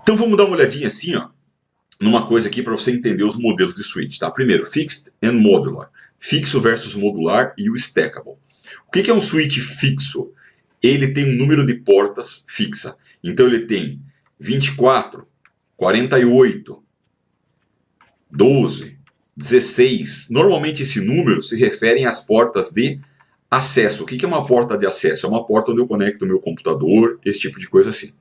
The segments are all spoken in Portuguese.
Então vamos dar uma olhadinha assim, ó, numa coisa aqui para você entender os modelos de switch, tá? Primeiro, fixed and modular. Fixo versus modular e o stackable. O que é um switch fixo? Ele tem um número de portas fixa. Então ele tem 24, 48, 12, 16. Normalmente esse número se refere às portas de acesso. O que é uma porta de acesso? É uma porta onde eu conecto o meu computador, esse tipo de coisa assim.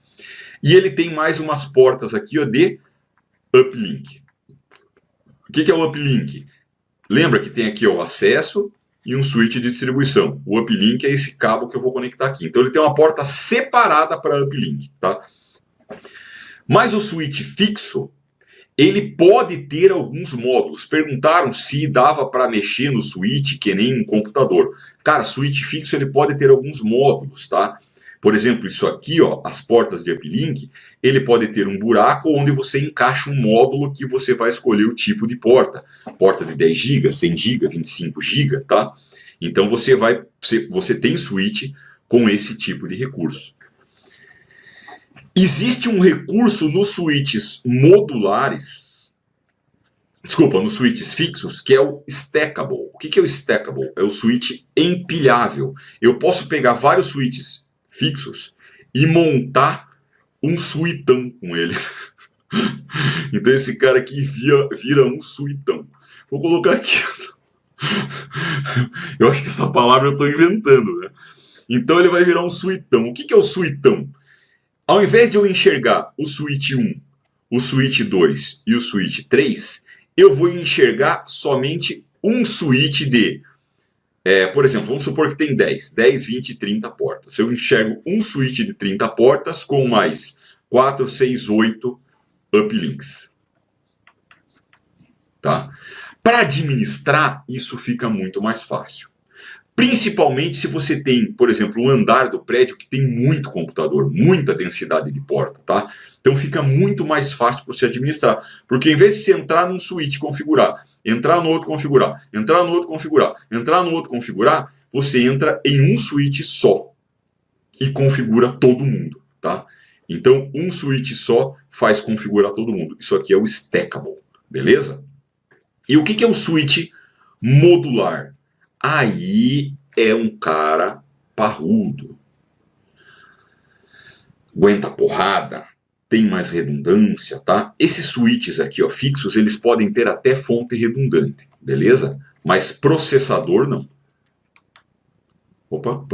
E ele tem mais umas portas aqui, ó, de uplink. O que é o uplink? Lembra que tem aqui ó, o acesso e um switch de distribuição. O uplink é esse cabo que eu vou conectar aqui. Então ele tem uma porta separada para uplink, tá? Mas o switch fixo, ele pode ter alguns módulos. Perguntaram se dava para mexer no switch que nem um computador. Cara, switch fixo ele pode ter alguns módulos, tá? Por exemplo, isso aqui, ó, as portas de uplink, ele pode ter um buraco onde você encaixa um módulo que você vai escolher o tipo de porta. Porta de 10 GB, 100 GB, 25 GB, tá? Então você tem switch com esse tipo de recurso. Existe um recurso nos switches modulares, nos switches fixos, que é o stackable. O que é o stackable? É o switch empilhável. Eu posso pegar vários switches fixos e montar um suitão com ele. Então esse cara aqui vira um suitão. Vou colocar aqui. Eu acho que essa palavra eu estou inventando, né? Então ele vai virar um suitão. O que é o suitão? Ao invés de eu enxergar o switch 1, o switch 2 e o switch 3, eu vou enxergar somente um switch de... por exemplo, vamos supor que tem 10, 20, 30 portas. Eu enxergo um switch de 30 portas com mais 4, 6, 8 uplinks. Tá? Para administrar, isso fica muito mais fácil. Principalmente se você tem, por exemplo, um andar do prédio que tem muito computador, muita densidade de porta, tá? Então fica muito mais fácil para você administrar. Porque em vez de você entrar num switch, configurar, entrar no outro, configurar, entrar no outro, configurar, entrar no outro, configurar, você entra em um switch só e configura todo mundo, tá? Então um switch só faz configurar todo mundo. Isso aqui é o stackable, beleza? E o que é o switch modular? Aí é um cara parrudo. Aguenta porrada, tem mais redundância, tá? Esses switches aqui, ó, fixos, eles podem ter até fonte redundante, beleza? Mas processador não. Opa,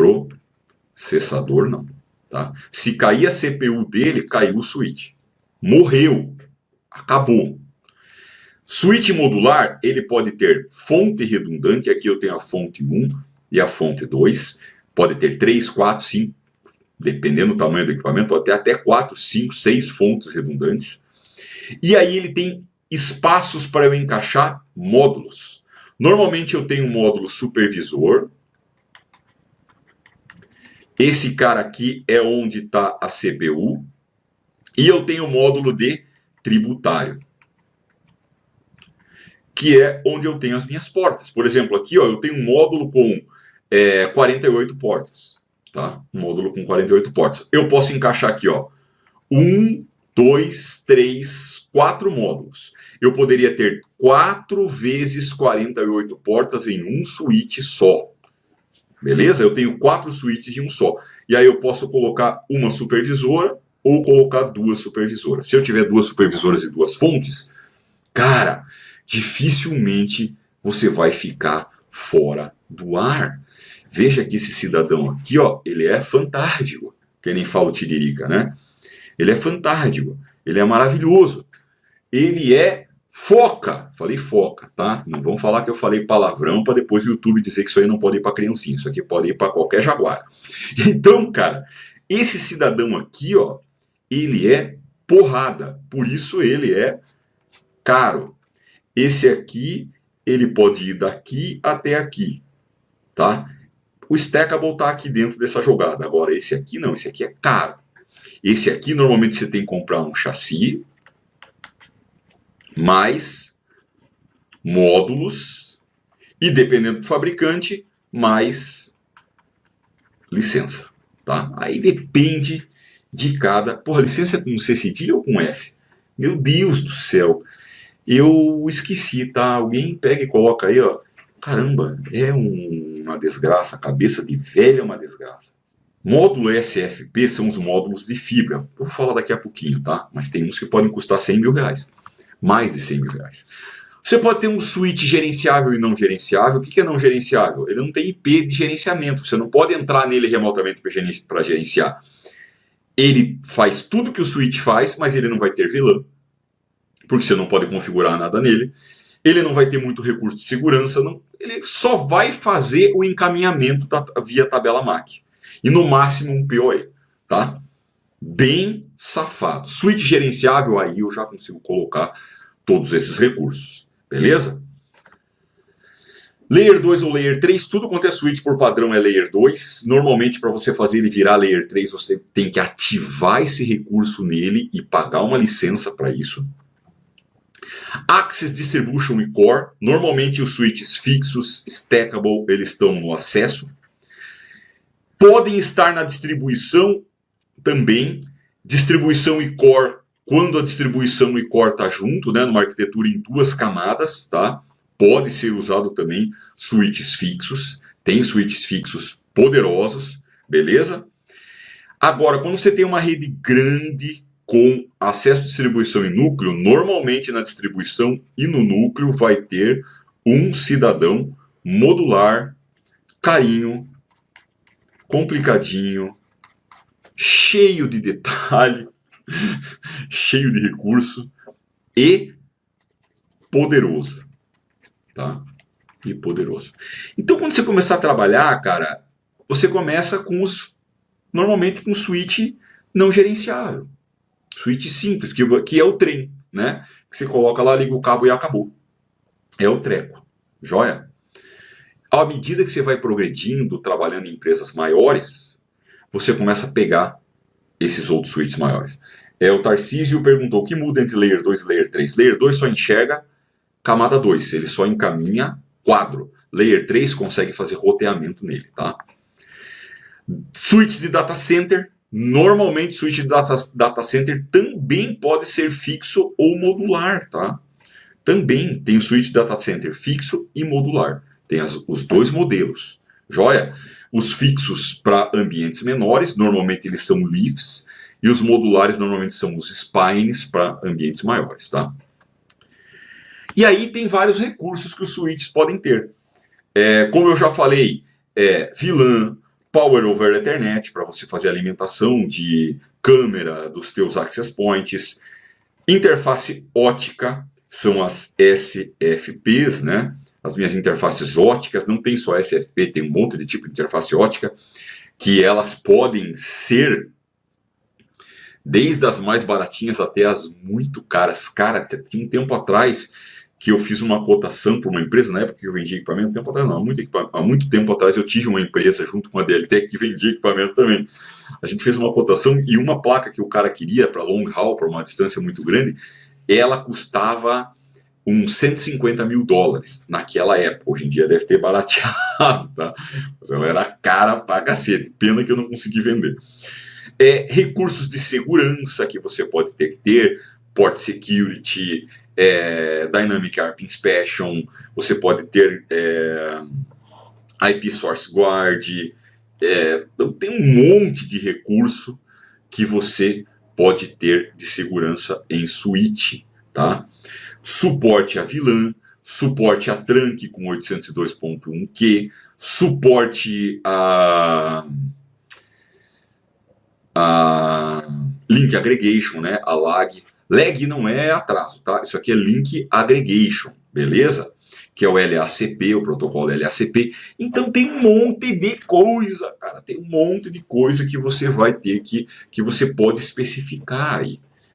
processador não, tá? Se cair a CPU dele, caiu o switch. Morreu. Acabou. Switch modular, ele pode ter fonte redundante, aqui eu tenho a fonte 1 e a fonte 2, pode ter 3, 4, 5, dependendo do tamanho do equipamento, pode ter até 4, 5, 6 fontes redundantes. E aí ele tem espaços para eu encaixar módulos. Normalmente eu tenho um módulo supervisor. Esse cara aqui é onde está a CPU. E eu tenho o módulo de tributário, que é onde eu tenho as minhas portas. Por exemplo, aqui ó, eu tenho um módulo com 48 portas. Tá? Um módulo com 48 portas. Eu posso encaixar aqui, ó, 1, 2, 3, 4 módulos. Eu poderia ter 4 vezes 48 portas em um switch só. Beleza? Eu tenho 4 switches em um só. E aí eu posso colocar uma supervisora ou colocar 2 supervisoras. Se eu tiver 2 supervisoras e 2 fontes, cara, dificilmente você vai ficar fora do ar. Veja que esse cidadão aqui, ó, ele é fantástico. Que nem fala o Tiririca, né? Ele é fantástico. Ele é maravilhoso. Ele é foca. Falei foca, tá? Não vão falar que eu falei palavrão para depois o YouTube dizer que isso aí não pode ir para criancinha. Isso aqui pode ir para qualquer jaguar. Então, cara, esse cidadão aqui, ó, ele é porrada. Por isso ele é caro. Esse aqui, ele pode ir daqui até aqui, tá? O stackable está aqui dentro dessa jogada. Agora, esse aqui não, esse aqui é caro. Esse aqui, normalmente, você tem que comprar um chassi, mais módulos, e dependendo do fabricante, mais licença, tá? Aí depende de cada... Porra, licença com C cedilha ou com S? Meu Deus do céu. Eu esqueci, tá? Alguém pega e coloca aí, ó. Caramba, é uma desgraça. A cabeça de velho é uma desgraça. Módulo SFP são os módulos de fibra. Vou falar daqui a pouquinho, tá? Mas tem uns que podem custar 100 mil reais. Mais de 100 mil reais. Você pode ter um switch gerenciável e não gerenciável. O que é não gerenciável? Ele não tem IP de gerenciamento. Você não pode entrar nele remotamente para gerenciar. Ele faz tudo que o switch faz, mas ele não vai ter VLAN, porque você não pode configurar nada nele. Ele não vai ter muito recurso de segurança. Não, ele só vai fazer o encaminhamento via tabela MAC. E no máximo um PoE. Tá? Bem safado. Switch gerenciável, aí eu já consigo colocar todos esses recursos. Beleza? Layer 2 ou Layer 3, tudo quanto é switch por padrão é Layer 2. Normalmente, para você fazer ele virar Layer 3, você tem que ativar esse recurso nele e pagar uma licença para isso. Access Distribution e Core. Normalmente, os switches fixos, stackable, eles estão no acesso. Podem estar na distribuição também. Distribuição e Core, quando a distribuição e Core está junto, né, numa arquitetura em 2 camadas, tá? Pode ser usado também switches fixos. Tem switches fixos poderosos, beleza? Agora, quando você tem uma rede grande com acesso à distribuição e núcleo, normalmente na distribuição e no núcleo vai ter um cidadão modular, carinho, complicadinho, cheio de detalhe, cheio de recurso e poderoso. Tá? E poderoso. Então, quando você começar a trabalhar, cara, você começa com normalmente com switch não gerenciável. Switch simples, que é o trem, né? Que você coloca lá, liga o cabo e acabou. É o treco. Joia? À medida que você vai progredindo, trabalhando em empresas maiores, você começa a pegar esses outros switches maiores. O Tarcísio perguntou o que muda entre Layer 2 e Layer 3. Layer 2 só enxerga camada 2, ele só encaminha quadro. Layer 3 consegue fazer roteamento nele, tá? Switch de data center, normalmente switch de data center também pode ser fixo ou modular, tá? Também tem o switch de data center fixo e modular. Tem os dois modelos, joia? Os fixos para ambientes menores, normalmente eles são leafs, e os modulares normalmente são os spines para ambientes maiores, tá? E aí tem vários recursos que os switches podem ter. Como eu já falei, VLAN, Power over Ethernet, para você fazer alimentação de câmera dos teus access points. Interface ótica, são as SFPs, né? As minhas interfaces óticas, não tem só SFP, tem um monte de tipo de interface ótica, que elas podem ser desde as mais baratinhas até as muito caras. Cara, tem um tempo atrás que eu fiz uma cotação para uma empresa, na época que eu vendia equipamento, tempo atrás não, há muito tempo atrás eu tive uma empresa junto com a DLT que vendia equipamento também. A gente fez uma cotação e uma placa que o cara queria para long haul, para uma distância muito grande, ela custava uns 150 mil dólares naquela época. Hoje em dia deve ter barateado, tá? Mas ela era cara pra cacete, pena que eu não consegui vender. Recursos de segurança que você pode ter que ter, port security, Dynamic ARP Inspection, você pode ter IP Source Guard, tem um monte de recurso que você pode ter de segurança em switch, tá? Suporte a VLAN, suporte a trunk com 802.1Q, suporte a Link Aggregation, né? A lag. Lag não é atraso, tá? Isso aqui é Link Aggregation, beleza? Que é o LACP, o protocolo LACP. Então tem um monte de coisa, cara. Tem um monte de coisa que você vai ter que você pode especificar aí,